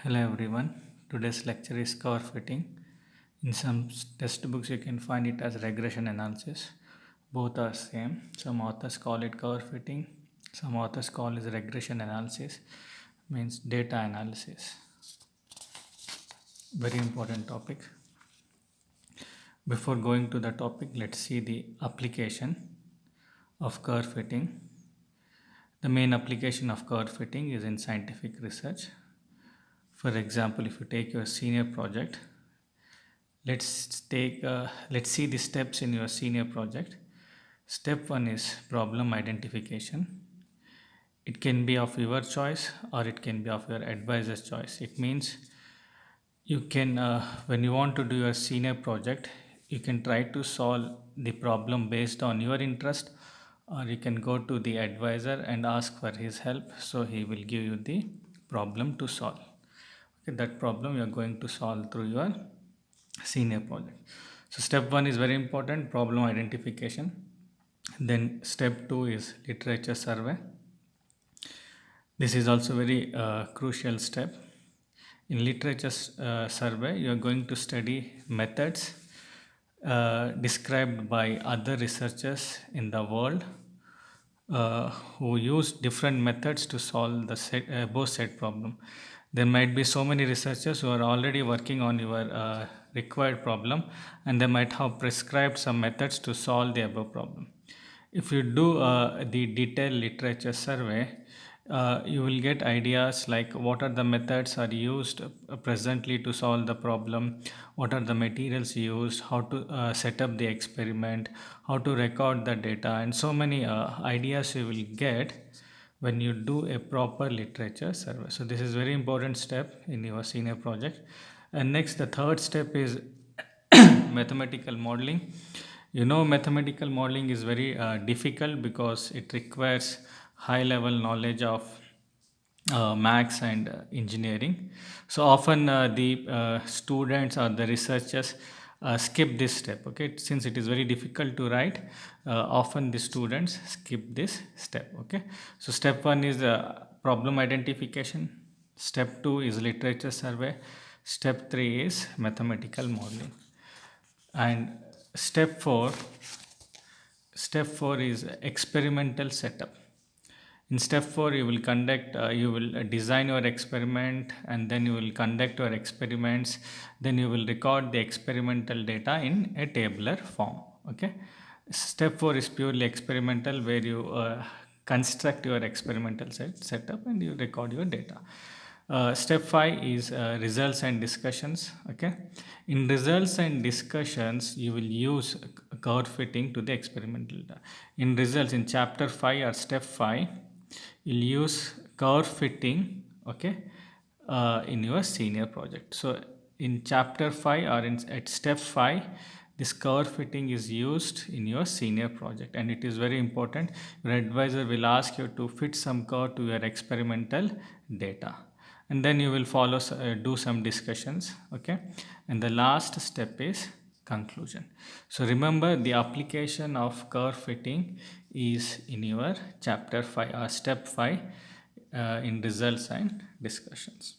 Hello everyone. Today's lecture is curve fitting. In some textbooks you can find it as regression analysis. Both are same. Some authors call it curve fitting. Some authors call it regression analysis. Means data analysis. Very important topic. Before going to the topic, let's see the application of curve fitting. The main application of curve fitting is in scientific research. For example, if you take your senior project, let's see the steps in your senior project. Step 1 is problem identification. It can be of your choice or it can be of your advisor's choice. It means you can when you want to do your senior project, you can try to solve the problem based on your interest, or you can go to the advisor and ask for his help, so he will give you the problem to solve. Okay, that problem you are going to solve through your senior project. So step 1 is very important, problem identification. Then step 2 is literature survey. This is also very crucial step. In literature survey, you are going to study methods described by other researchers in the world who use different methods to solve the both set problem. There might be so many researchers who are already working on your required problem, and they might have prescribed some methods to solve the above problem. If you do the detailed literature survey, you will get ideas like what are the methods are used presently to solve the problem, what are the materials used, how to set up the experiment, how to record the data, and so many ideas you will get when you do a proper literature survey. So this is very important step in your senior project. And next, the third step is mathematical modeling. Mathematical modeling is very difficult because it requires high level knowledge of maths and engineering. So often the students or the researchers skip this step. Okay, since it is very difficult to write, often the students skip this step. Okay, so step 1 is problem identification. Step 2 is literature survey. Step 3 is mathematical modeling. And step 4 is experimental setup. In step 4, you will design your experiment, and then you will conduct your experiments. Then you will record the experimental data in a tabular form. Okay. Step 4 is purely experimental, where you construct your experimental setup and you record your data. Step 5 is results and discussions. Okay, in results and discussions you will use curve fitting to the experimental data. In results, in chapter 5 or step 5, you'll use curve fitting. Okay, in your senior project. So in chapter 5 or at step 5, this curve fitting is used in your senior project, and it is very important. Your advisor will ask you to fit some curve to your experimental data, and then you will do some discussions. Okay, and the last step is conclusion. So remember, the application of curve fitting is in your chapter 5 or step 5 in results and discussions.